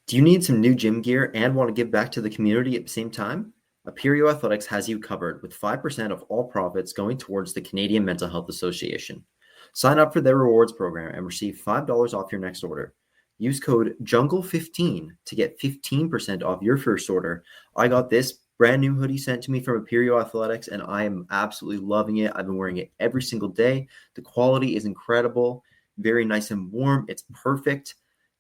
Do you need some new gym gear and want to give back to the community at the same time? Aperio Athletics has you covered with 5% of all profits going towards the Canadian Mental Health Association. Sign up for their rewards program and receive $5 off your next order. Use code JUNGLE15 to get 15% off your first order. I got this brand new hoodie sent to me from Aperio Athletics and I am absolutely loving it. I've been wearing it every single day. The quality is incredible, very nice and warm. It's perfect.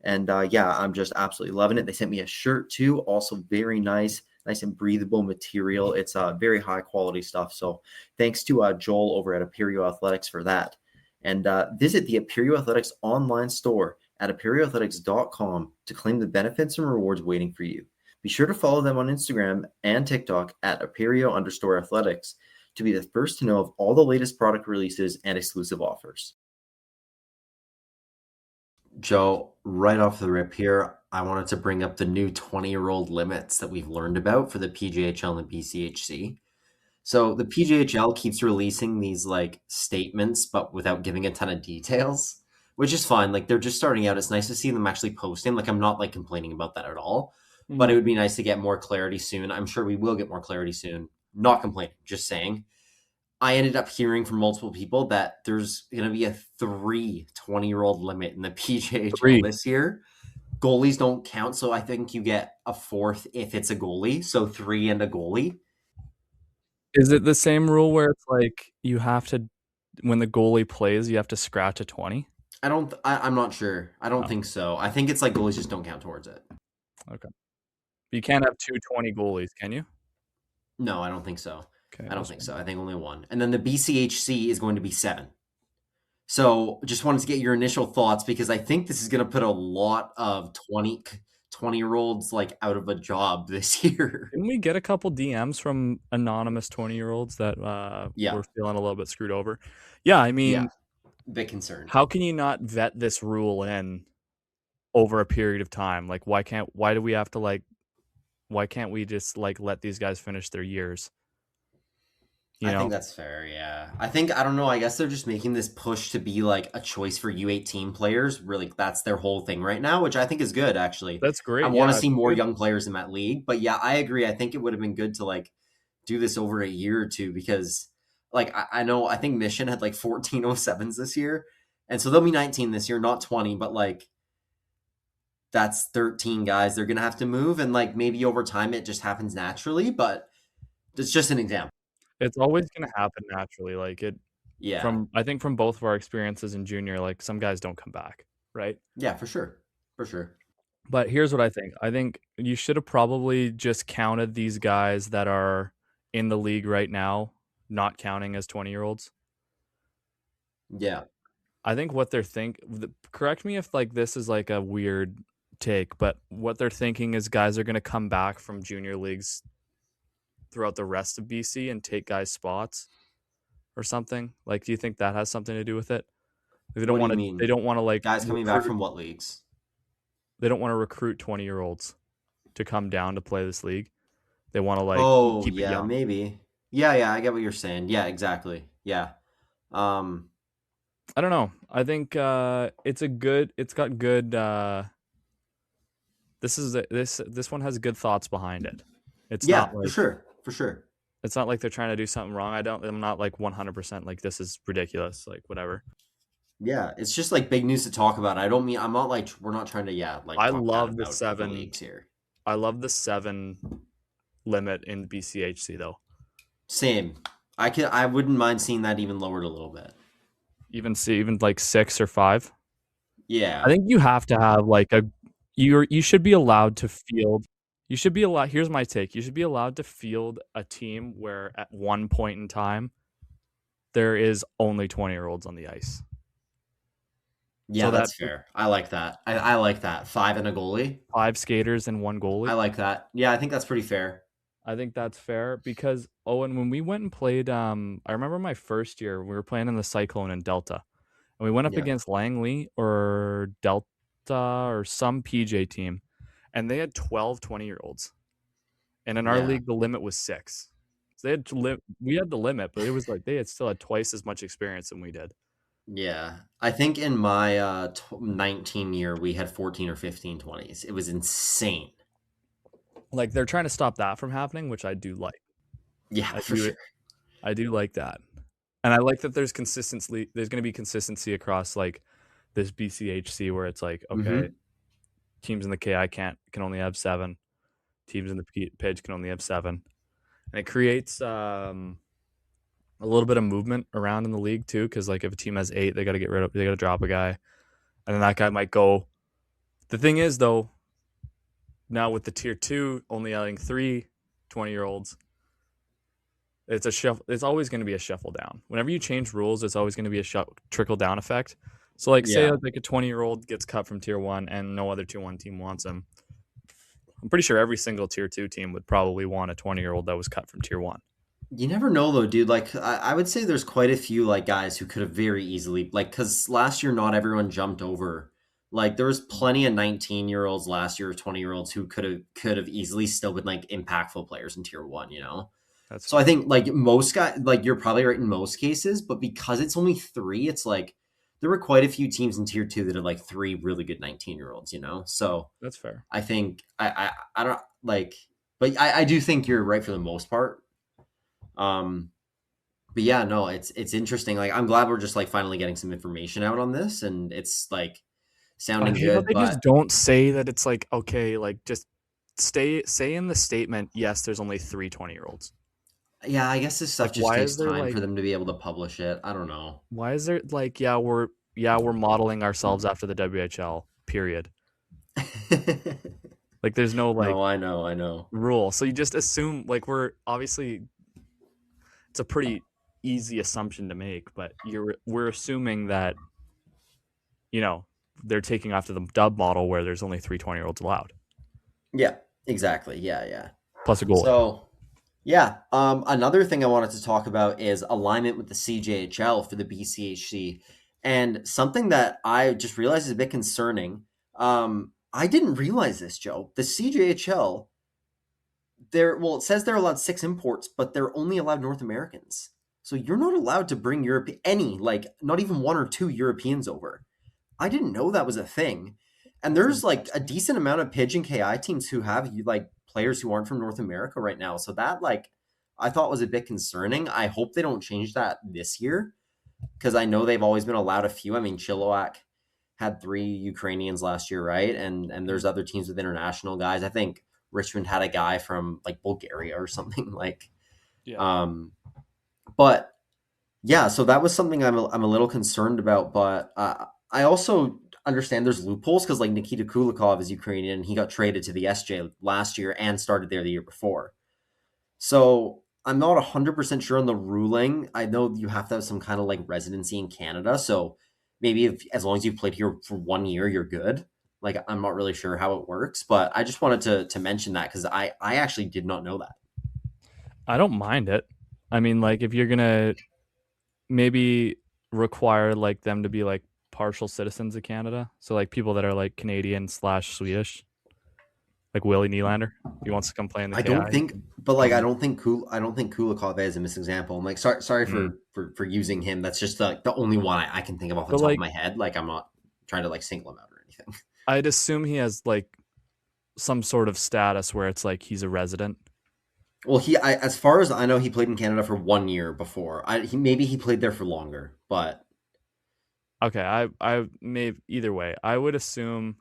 And yeah, I'm just absolutely loving it. They sent me a shirt too, also very nice and breathable material. It's very high quality stuff. So thanks to Joel over at Aperio Athletics for that. And visit the Aperio Athletics online store at aperioathletics.com to claim the benefits and rewards waiting for you. Be sure to follow them on Instagram and TikTok at Aperio_athletics to be the first to know of all the latest product releases and exclusive offers. Joe, right off the rip here, I wanted to bring up the new 20-year-old limits that we've learned about for the PJHL and the BCHC. So the PJHL keeps releasing these like statements, but without giving a ton of details, which is fine. Like they're just starting out. It's nice to see them actually posting. Like I'm not like complaining about that at all, but it would be nice to get more clarity soon. I'm sure we will get more clarity soon. Not complaining, just saying. I ended up hearing from multiple people that there's going to be a 20-year-old limit in the PJHL this year. Goalies don't count, so I think you get a fourth if it's a goalie, so 3 and a goalie. Is it the same rule where it's like you have to, when the goalie plays, you have to scratch a 20? I'm not sure. I don't think so. I think it's like goalies just don't count towards it. Okay. You can't have 220 goalies, can you? No, I don't think so. Okay. I don't think so. I think only one. And then the BCHC is going to be 7. So just wanted to get your initial thoughts because I think this is going to put a lot of 20-year-olds like out of a job this year. Didn't we get a couple DMs from anonymous 20-year-olds that were feeling a little bit screwed over? Yeah, I mean, bit concerned. How can you not vet this rule in over a period of time? Like, why can't we just like let these guys finish their years? I think that's fair, yeah. I don't know, I guess they're just making this push to be like a choice for U18 players. Really, that's their whole thing right now, which I think is good, actually. That's great. I want to see more young players in that league. But yeah, I agree. I think it would have been good to like do this over a year or two because like I think Mission had like 1407s this year. And so they'll be 19 this year, not 20, but like that's 13 guys they're going to have to move. And like maybe over time it just happens naturally, but it's just an example. It's always going to happen naturally. Like it, I think from both of our experiences in junior, like some guys don't come back, right? Yeah, for sure. For sure. But here's what I think. I think you should have probably just counted these guys that are in the league right now, not counting as 20-year-olds. Yeah. I think what they're correct me if like this is like a weird take, but what they're thinking is guys are going to come back from junior leagues throughout the rest of BC and take guys' spots or something. Like, do you think that has something to do with it? They don't want to. They don't want to like guys coming back from what leagues? They don't want to recruit 20-year-olds to come down to play this league. They want to like keep it young. Maybe. Yeah, I get what you're saying. Yeah, exactly. Yeah. I don't know. I think it's got good this one has good thoughts behind it. It's not like, for sure. It's not like they're trying to do something wrong. I'm not like 100% like this is ridiculous, like whatever. Yeah, it's just like big news to talk about. I'm not like we're not trying to like I love the 7 leagues here. I love the 7 limit in BCHC though. Same. I wouldn't mind seeing that even lowered a little bit. Even like 6 or 5. Yeah. I think you have to have like you should be allowed to field. You should be allowed. Here's my take. You should be allowed to field a team where at one point in time there is only 20-year-olds on the ice. Yeah, so that's fair. I like that. I like that. 5 and a goalie. 5 skaters and 1 goalie. I like that. Yeah, I think that's pretty fair. I think that's fair because Owen, when we went and played, I remember my first year we were playing in the Cyclone in Delta, and we went up against Langley or Delta or some PJ team, and they had 12 20-year-olds, and in our league the limit was 6. So we had the limit, but it was like they had still had twice as much experience than we did. Yeah. I think in my 19 year, we had 14 or 15 20s. It was insane. Like they're trying to stop that from happening, which I do like. Yeah, I for do sure. I do like that. And I like that there's consistency there's going to be consistency across like this BCHC where it's like okay, Hmm. teams in the KI can only have 7, teams in the pitch can only have 7. And it creates a little bit of movement around in the league too cuz like if a team has 8, they got to drop a guy and then that guy might go. The thing is though, now with the tier 2 only adding 3 20-year-olds, it's a shuffle. It's always going to be a shuffle down. Whenever you change rules, it's always going to be a trickle down effect. So, like, say Yeah. like a 20-year-old gets cut from tier 1 and no other tier 1 team wants him. I'm pretty sure every single tier 2 team would probably want a 20-year-old that was cut from tier 1. You never know though, dude. Like I would say there's quite a few like guys who could have very easily like because last year not everyone jumped over. Like there was plenty of 19-year-olds last year, 20-year-olds who could have easily still been like impactful players in tier one, you know? That's So I fair. think like most guys like you're probably right in most cases, but because it's only three, it's like there were quite a few teams in tier two that had like three really good 19-year-olds, you know? So That's fair. I think I don't like but I do think you're right for the most part. Um but yeah, no, it's interesting. Like I'm glad we're just like finally getting some information out on this and it's like I sounding hate how good, they just but don't say that it's like, okay, like just say in the statement, yes, there's only 3 20-year-olds. yeah, I guess this stuff Like, just why takes is there time like, for them to be able to publish it. I don't know. why is there like, we're modeling ourselves after the WHL, period. Like, there's no like No, I know, I know. rule. So you just assume like we're obviously it's a pretty easy assumption to make, but we're assuming that, you know, they're taking after the dub model where there's only 3 20-year-olds allowed, Yeah, exactly. Yeah, yeah. plus a goalie. So, yeah, another thing I wanted to talk about is alignment with the CJHL for the BCHC, and something that I just realized is a bit concerning. I didn't realize this, Joe. The CJHL, it says they're allowed 6 imports, but they're only allowed North Americans. So you're not allowed to bring like not even one or two Europeans over. I didn't know that was a thing. And That's there's like a interesting. decent amount of Pigeon KI teams who have like players who aren't from North America right now. So that like I thought was a bit concerning. I hope they don't change that this year because I know they've always been allowed a few. I mean, Chilliwack had 3 Ukrainians last year, right? And there's Mm. other teams with international guys. I think Richmond had a guy from like Bulgaria or something like. Yeah. Um, but yeah, so that was something I'm a little concerned about, but I also understand there's loopholes because like Nikita Kulikov is Ukrainian and he got traded to the SJ last year and started there the year before. So I'm not 100% sure on the ruling. I know you have to have some kind of like residency in Canada, so maybe if as long as you've played here for 1 year, you're good. Like I'm not really sure how it works, but I just wanted to mention that because I actually did not know that. I don't mind it. I mean, like if you're gonna maybe require like them to be like partial citizens of Canada, so like people that are like Canadian slash Swedish, like Willie Nylander, he wants to come play in the I KI, don't he think, can but like come. I don't think Kulikov is a misexample. I'm like sorry Mm. for using him. That's just the only one I can think of off the But top of like my head. Like I'm not trying to like single him out or anything. I'd assume he has like some sort of status where it's like he's a resident. Well, as far as I know, he played in Canada for 1 year before. Maybe he played there for longer, but Okay, I may either way. I would assume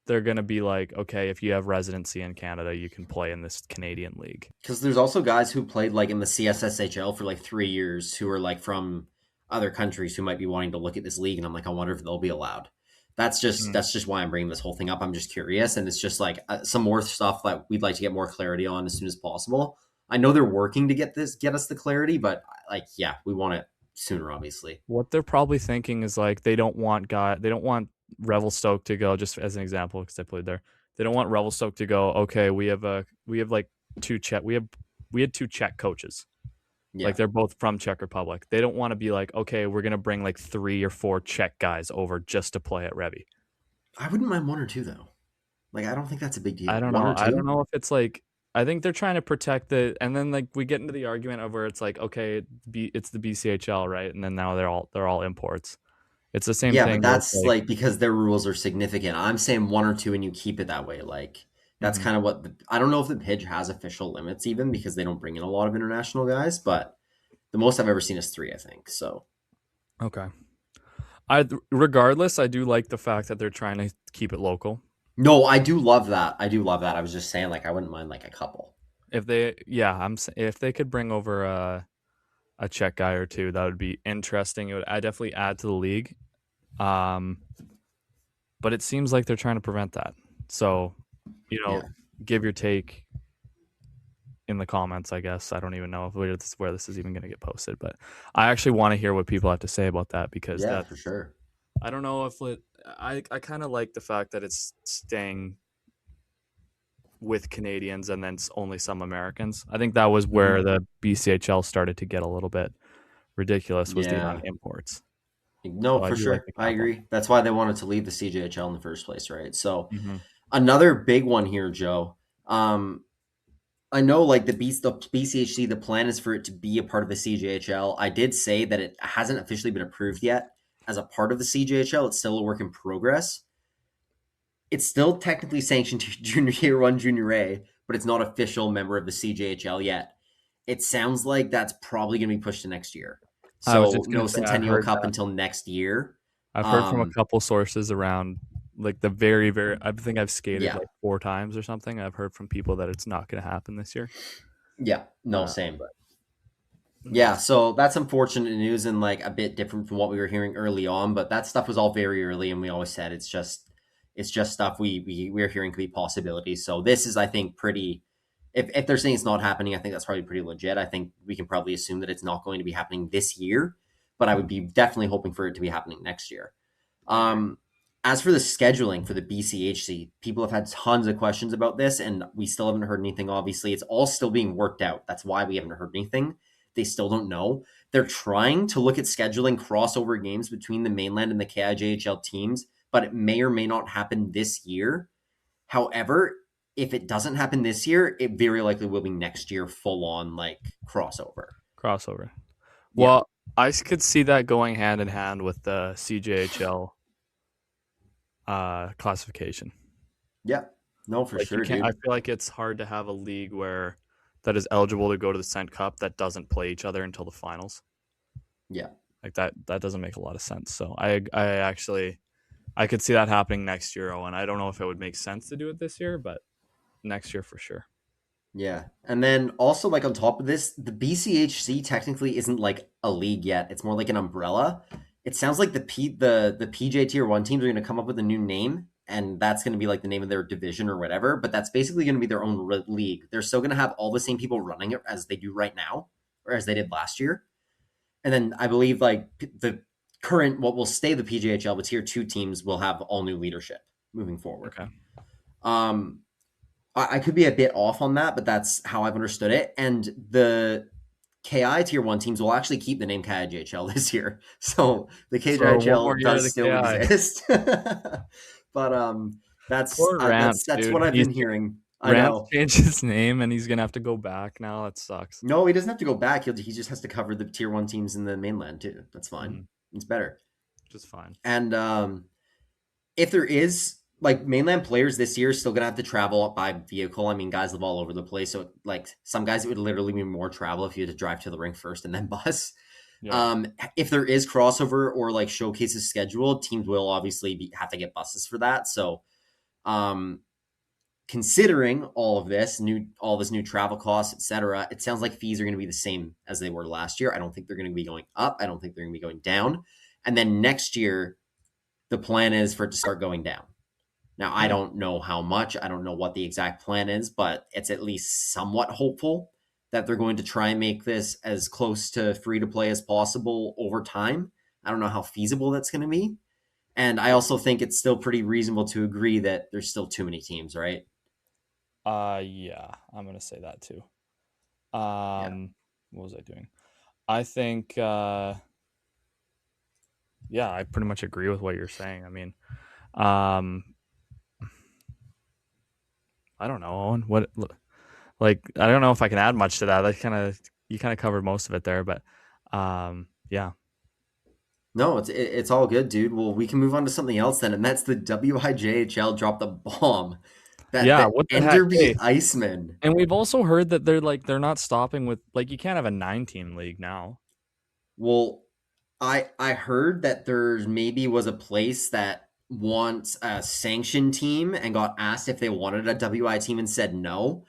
they're gonna be like, okay, if you have residency in Canada, you can play in this Canadian league. because there's also guys who played like in the CSSHL for like 3 years who are like from other countries who might be wanting to look at this league, and I'm like, I wonder if they'll be allowed. Mm. That's just why I'm bringing this whole thing up. I'm just curious, and it's just like some more stuff that we'd like to get more clarity on as soon as possible. I know they're working to get us the clarity, but like, yeah, we want it sooner, obviously. What they're probably thinking is like they don't want Revelstoke to go, just as an example because I played there. They don't want Revelstoke to go, okay, we have like we had 2 Czech coaches. Like Yeah, they're both from Czech Republic. They don't want to be like, okay, we're gonna bring like 3 or 4 Czech guys over just to play at Revy. I wouldn't mind one or two though. Like, I don't think that's a big I deal. don't One know. or I don't two. know if it's like. I think they're trying to protect and then like we get into the argument of where it's like, okay, it's the BCHL, right? And then now they're all imports. It's the same Yeah, but thing where it's that's like, like because their rules are significant. I'm saying one or two and you keep it that way. Like that's mhm. kind of what I don't know if the Pidge has official limits even because they don't bring in a lot of international guys, but the most I've ever seen is three, I think. So Okay. Regardless, I do like the fact that they're trying to keep it local. no, I do love that. I do love that. I was just saying like I wouldn't mind like a couple. If they could bring over a Czech guy or two, that would be interesting. It would I definitely add to the league. Um, but it seems like they're trying to prevent that. So, Yeah. give your take in the comments, I guess. I don't even know where this is even going to get posted, but I actually want to hear what people have to say about that because Yeah, for sure. I don't know if I kind of like the fact that it's staying with Canadians and then only some Americans. I think that was where Mhm. the BCHL started to get a little bit ridiculous was the amount Yeah. of imports. No, So I for do like sure. the I cap on agree. That's why they wanted to leave the CJHL in the first place, right? So that. Hmm. another big one here, Joe. I know like the BCHC, the plan is for it to be a part of the CJHL. I did say that it hasn't officially been approved yet as a part of the CJHL. It's still a work in progress. It's still technically sanctioned to junior year one, junior A, but it's not official member of the CJHL yet. It sounds like that's probably going to be pushed to next year. I was So just no gonna say Centennial Cup until next year. I've heard from a Um, couple sources around like the very very. I think I've skated yeah, like 4 times or something. I've heard from people that it's not going to happen this year. yeah, no, Uh, same. but Yeah, we'll see. so that's unfortunate news and like a bit different from what we were hearing early on, but that stuff was all very early and we always said it's just stuff we're hearing could be possibilities. So this is I think pretty if they're saying it's not happening, I think that's probably pretty legit. I think we can probably assume that it's not going to be happening this year, but I would be definitely hoping for it to be happening next year. I agree. Um as for the scheduling for the BCHC, people have had tons of questions about this and we still haven't heard anything. Obviously, it's all still being worked out. That's why we haven't heard anything. They still don't know. They're trying to look at scheduling crossover games between the mainland and the KIJHL teams, but it may or may not happen this year. However, if it doesn't happen this year, it very likely will be next year, full on like crossover. Crossover. Yeah. Well, I could see that going hand in hand with the CJHL classification. Yeah. No, for Like you sure, can't. I dude. feel like it's hard to have a league where that is eligible to go to the Cent Cup that doesn't play each other until the finals. Yeah. Like that doesn't make a lot of sense. So I actually I could see that happening next year, Owen. I don't know if it would make sense to do it this year, but next year for sure. Yeah. And then also like on top of this, the BCHC technically isn't like a league yet. It's more like an umbrella. It sounds like the PJ Tier 1 teams are going to come up with a new name and that's going to be like the name of their division or whatever, but that's basically going to be their own league. They're still going to have all the same people running it as they do right now or as they did last year. And then I believe like the current what will stay the PJHL but Tier 2 teams will have all new leadership moving forward. Okay. Um I could be a bit off on that, but that's how I've understood it. And the KI Tier 1 teams will actually keep the name KIJHL this year. So the So one more KJHL year of does the still KI. exist. But Poor that's Rance, that's dude. what I've been hearing. I Rance know. changed his name and he's gonna have to go back now. That sucks. No, he doesn't have to go back. He just has to cover the Tier 1 teams in the mainland too. That's fine. Mm, It's better. just fine. And if there is like mainland players this year still gonna have to travel by vehicle. I mean, guys live all over the place, so like some guys it would literally be more travel if you had to drive to the rink first and then bus. Yeah. If there is crossover or like showcases scheduled, teams will obviously have to get buses for that. So, um, considering all this new travel costs, etc., it sounds like fees are going to be the same as they were last year. I don't think they're going to be going up. I don't think they're going to be going down. And then next year, the plan is for it to start going down. Now, I Yeah. don't know how much. I don't know what the exact plan is, but it's at least somewhat hopeful that they're going to try and make this as close to free to play as possible over time. I don't know how feasible that's going to be. And I also think it's still pretty reasonable to agree that there's still too many teams, right? Yeah, I'm gonna say that too. Yeah. What was I doing? I think yeah, I pretty much agree with what you're saying. I mean, um I don't know, Owen. Like I don't know if I can add much to that. You kind of covered most of it there, but yeah. No, it's all good, dude. Well, we can move on to something else then, and that's the WIJHL dropped the bomb that Yeah, the what the heck? Enderby Hey, Icemen. and we've also heard that they're not stopping with like you can't have a 9 team league now. Well, I heard that there's maybe was a place that wants a sanctioned team and got asked if they wanted a WI team and said no.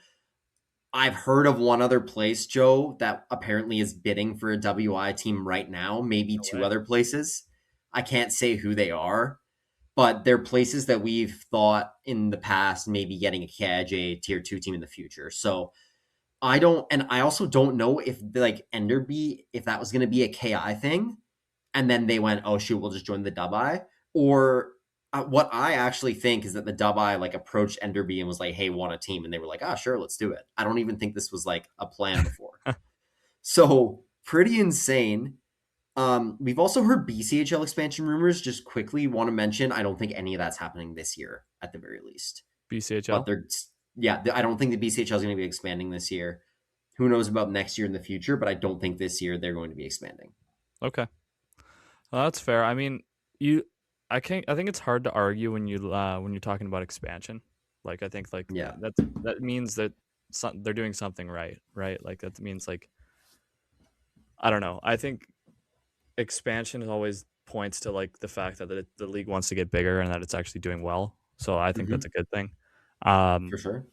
I've heard of one other place, Joe, that apparently is bidding for a WI team right now, maybe No two way. other places. I can't say who they are, but they're places that we've thought in the past maybe getting a KIJ tier 2 team in the future. So I don't, and I also don't know if like Enderby, if that was going to be a KI thing, and then they went, oh shoot, we'll just join the Dubai. Or what I actually think is that the Dubai like approached Enderby and was like, hey, want a team? And they were like, ah, sure, let's do it. I don't even think this was like a plan before. So pretty insane. We've also heard BCHL expansion rumors. Just quickly want to mention, I don't think any of that's happening this year at the very least. But BCHL. yeah, I don't think the BCHL is going to be expanding this year. Who knows about next year in the future? But I don't think this year they're going to be expanding. Okay. Well, that's fair. I mean, you I can't I think it's hard to argue when you're talking about expansion. Like I think like Yeah. that means that they're doing something right, right? Like that means like I don't know. I think expansion always points to like the fact that the league wants to get bigger and that it's actually doing well. So I think that's Mm-hmm. a good thing. Um, For sure.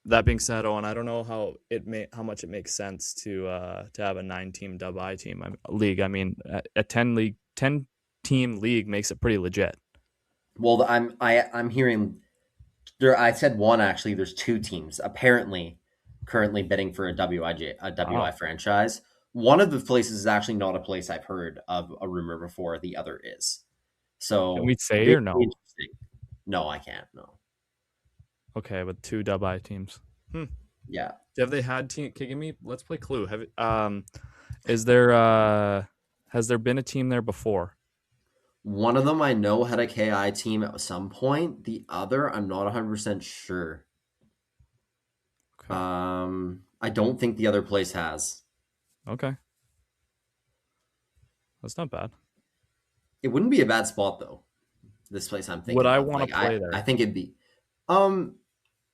that being said, Owen, I don't know how much it makes sense to have a 9 team league. I mean, a 10 team league makes it pretty legit. Well, I'm hearing there. I said one actually. There's two teams apparently currently bidding for a WI Wow. franchise. One of the places is actually not a place I've heard of a rumor before. The other is. Can we So say very or no? interesting. No, I can't. No. Okay, with two Dubai teams. Hmm. Yeah. Have they had team? Okay, give me. Let's play Clue. Is there has there been a team there before? One of them I know had a KI team at some point. The other, I'm not 100% sure. Okay. I don't think the other place has. Okay. That's not bad. It wouldn't be a bad spot though. This place I'm Would thinking I of. want Like to play I there? think it'd be um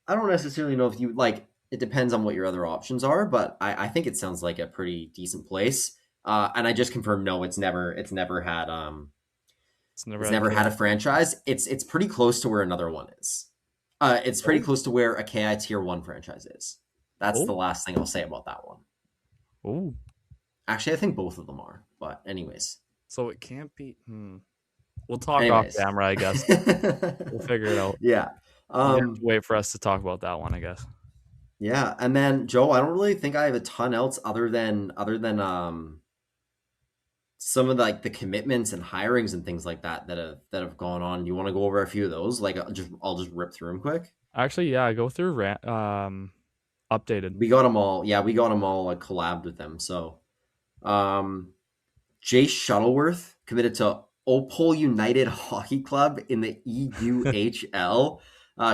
I don't necessarily know if you like it depends on what your other options are, but I think it sounds like a pretty decent place. And I just confirmed no, It's never it's had a never K. had a franchise. It's pretty close to where another one is. It's pretty Oh, close to where a KI tier one franchise is. That's oh, the last thing I'll say about that one. oh. Actually, I think both of them are. But anyways. So it can't be. Hmm. We'll talk off Anyways. camera, I guess. We'll figure it out. Yeah. You have to Um wait for us to talk about that one, I guess. Yeah, and then Joe, I don't really think I have a ton else other than some of the commitments and hirings and things like that have gone on. You want to go over a few of those? Like I'll just rip through them quick. Actually, yeah, go through updated. We got them all. Yeah, we got them all like collabed with them. So, um, Jay Shuttleworth committed to Opal United Hockey Club in the EUHL.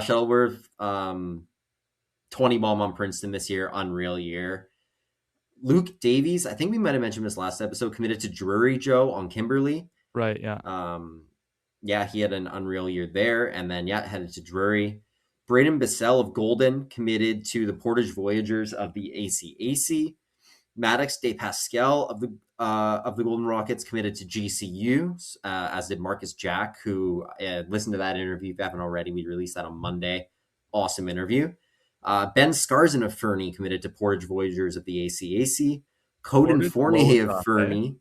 Shuttleworth, 20 bomb on Princeton this year, unreal year. Luke Davies, I think we might have mentioned this last episode, committed to Drury Joe on Kimberly. Right, yeah. Um, yeah, he had an unreal year there, and then yeah, headed to Drury. Braden Bissell of Golden committed to the Portage Voyagers of the ACAC. Maddox De Pascal of the Golden Rockets committed to GCU, as did Marcus Jack, who listened to that interview. If you haven't already, we released that on Monday. Awesome interview. Ben Scarson of Fernie committed to Portage Voyagers of the ACAC. Coden Portage low Fournier of draft, eh? Fernie.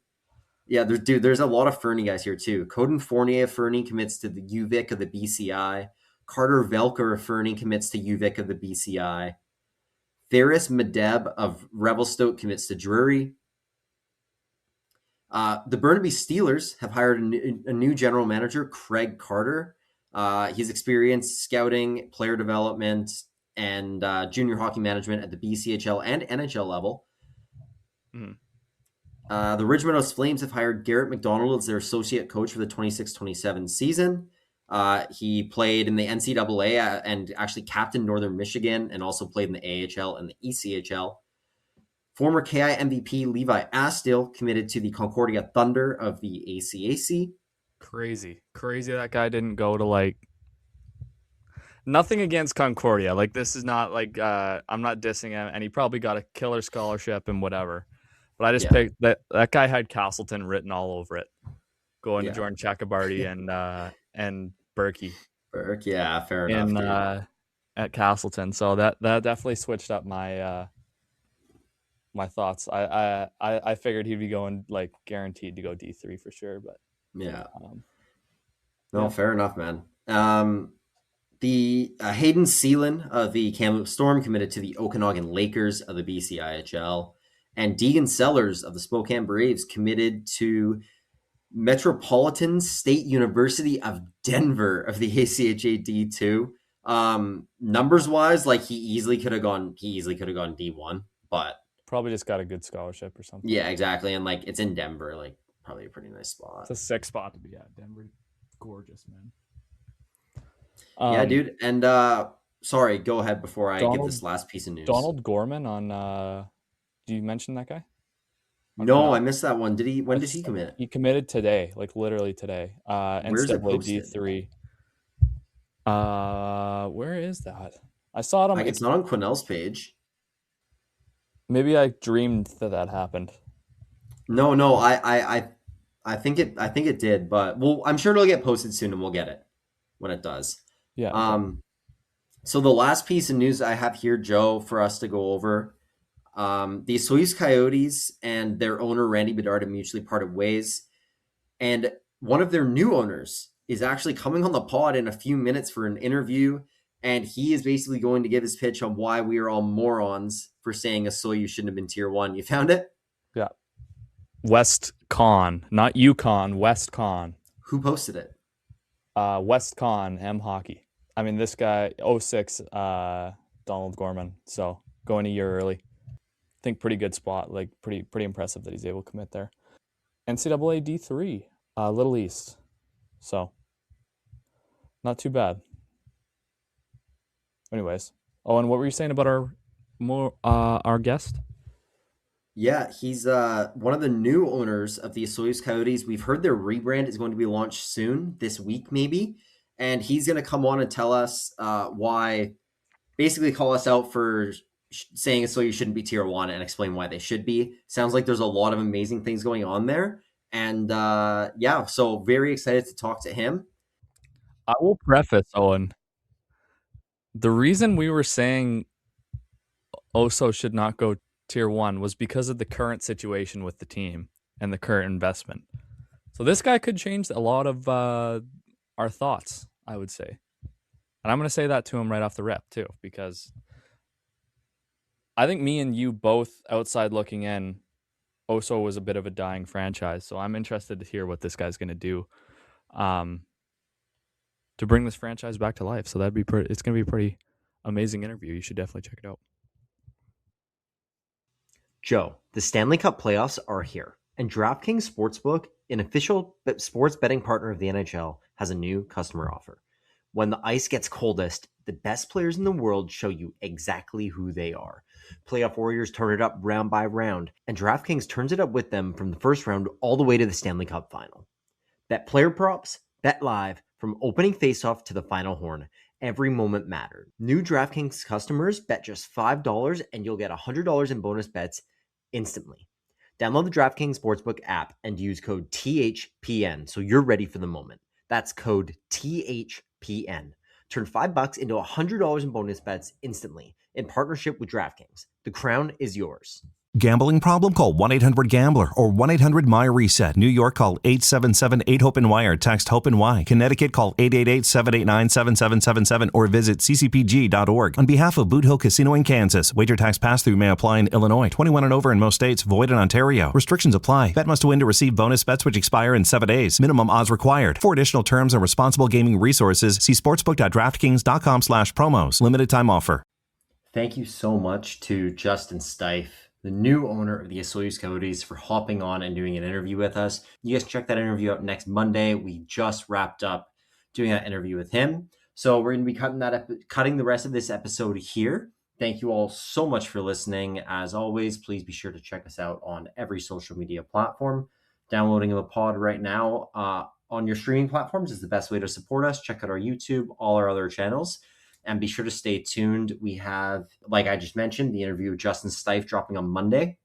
Yeah, there's a lot of Fernie guys here too. Coden Fournier of Fernie commits to the UVic of the BCI. Carter Velker of Fernie commits to UVic of the BCI. Ferris Medeb of Revelstoke commits to Drury. The Burnaby Steelers have hired a new general manager, Craig Carter. He's experienced scouting, player development, and junior hockey management at the BCHL and NHL level. Mm. The Ridgemeadows Flames have hired Garrett McDonald as their associate coach for the 26-27 season. He played in the NCAA and actually captained Northern Michigan, and also played in the AHL and the ECHL. Former KI MVP Levi Astill committed to the Concordia Thunder of the ACAC. Crazy that guy didn't go to like. Nothing against Concordia. Like, this is not like I'm not dissing him, and he probably got a killer scholarship and whatever. But I just picked that guy had Castleton written all over it, going to Jordan Chakrabarty and Berkey. Yeah, fair enough. At Castleton, so that definitely switched up my my thoughts. I figured he'd be going like guaranteed to go D3 for sure, but fair enough, man. The Hayden Seelan of the Kamloops Storm committed to the Okanagan Lakers of the BCIHL, and Deegan Sellers of the Spokane Braves committed to Metropolitan State University of Denver of the ACHA D2. Numbers wise, like he easily could have gone D1, but probably just got a good scholarship or something. Yeah, exactly. And like it's in Denver, like probably a pretty nice spot. It's a sick spot to be at. Denver, gorgeous, man. Yeah, dude. And sorry, go ahead before I give this last piece of news. Donald Gorman on do you mention that guy? No, I missed that one. When did he commit? He committed today, like literally today. Where's it posted? D3. Where is that? I saw it on it's not on Quinnell's page. Maybe I dreamed that happened. No, I think it did, but I'm sure it'll get posted soon and we'll get it when it does. Yeah. So the last piece of news I have here, Joe, for us to go over, the Soyuz Coyotes and their owner, Randy Bedard, have mutually parted ways. And one of their new owners is actually coming on the pod in a few minutes for an interview. And he is basically going to give his pitch on why we are all morons for saying a Soyuz shouldn't have been tier 1. You found it? Yeah. West Con, not Yukon, West Con. Who posted it? West Con, M Hockey. I mean, this guy, 06, Donald Gorman. So going a year early. I think pretty good spot. Like pretty impressive that he's able to commit there. NCAA D3, Little East. So not too bad. Anyways, Owen, what were you saying about our guest? Yeah, he's one of the new owners of the Soyuz Coyotes. We've heard their rebrand is going to be launched soon, this week maybe. And he's going to come on and tell us why, basically call us out for saying a Soyuz shouldn't be tier 1 and explain why they should be. Sounds like there's a lot of amazing things going on there. And so very excited to talk to him. I will preface, Owen, the reason we were saying Oso should not go tier 1 was because of the current situation with the team and the current investment. So this guy could change a lot of our thoughts, I would say. And I'm going to say that to him right off the rep too, because I think me and you both outside looking in, Oso was a bit of a dying franchise. So I'm interested to hear what this guy's going to do to bring this franchise back to life. So it's going to be a pretty amazing interview. You should definitely check it out. Joe, the Stanley Cup playoffs are here, and DraftKings Sportsbook, an official sports betting partner of the NHL, has a new customer offer. When the ice gets coldest, the best players in the world show you exactly who they are. Playoff warriors turn it up round by round, and DraftKings turns it up with them from the first round all the way to the Stanley Cup final. Bet player props, bet live, from opening faceoff to the final horn. Every moment mattered. New DraftKings customers bet just $5 and you'll get $100 in bonus bets instantly. Download the DraftKings Sportsbook app and use code THPN so you're ready for the moment. That's code THPN. Turn $5 into $100 in bonus bets instantly in partnership with DraftKings. The crown is yours. Gambling problem? Call 1-800-GAMBLER or 1-800-MY-RESET. New York, call 877-8-HOPE-NY or text HOPE-NY. Connecticut, call 888-789-7777 or visit ccpg.org. On behalf of Boot Hill Casino in Kansas, wager tax pass-through may apply in Illinois. 21 and over in most states. Void in Ontario. Restrictions apply. Bet must win to receive bonus bets which expire in 7 days. Minimum odds required. For additional terms and responsible gaming resources, see sportsbook.draftkings.com/promos. Limited time offer. Thank you so much to Justin Steiff, the new owner of the Soyuz Coyotes, for hopping on and doing an interview with us. You guys can check that interview out next Monday. We just wrapped up doing that interview with him. So we're going to be cutting the rest of this episode here. Thank you all so much for listening. As always, please be sure to check us out on every social media platform. Downloading the pod right now on your streaming platforms is the best way to support us. Check out our YouTube, all our other channels, and be sure to stay tuned. We have, like I just mentioned, the interview with Justin Stife dropping on Monday.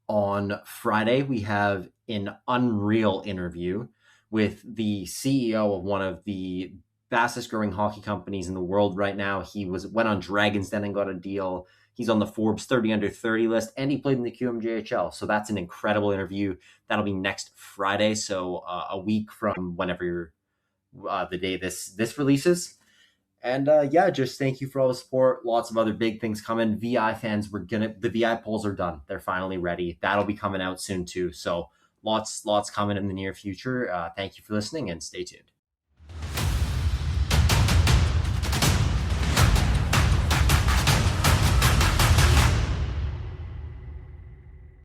On Friday, we have an unreal interview with the CEO of one of the fastest growing hockey companies in the world right now. He went on Dragon's Den and got a deal. He's on the Forbes 30 under 30 list, and he played in the QMJHL. So that's an incredible interview. That'll be next Friday, so a week from whenever the day this releases. And just thank you for all the support. Lots of other big things coming. VI fans, the VI polls are done. They're finally ready. That'll be coming out soon too. So lots coming in the near future. Thank you for listening and stay tuned.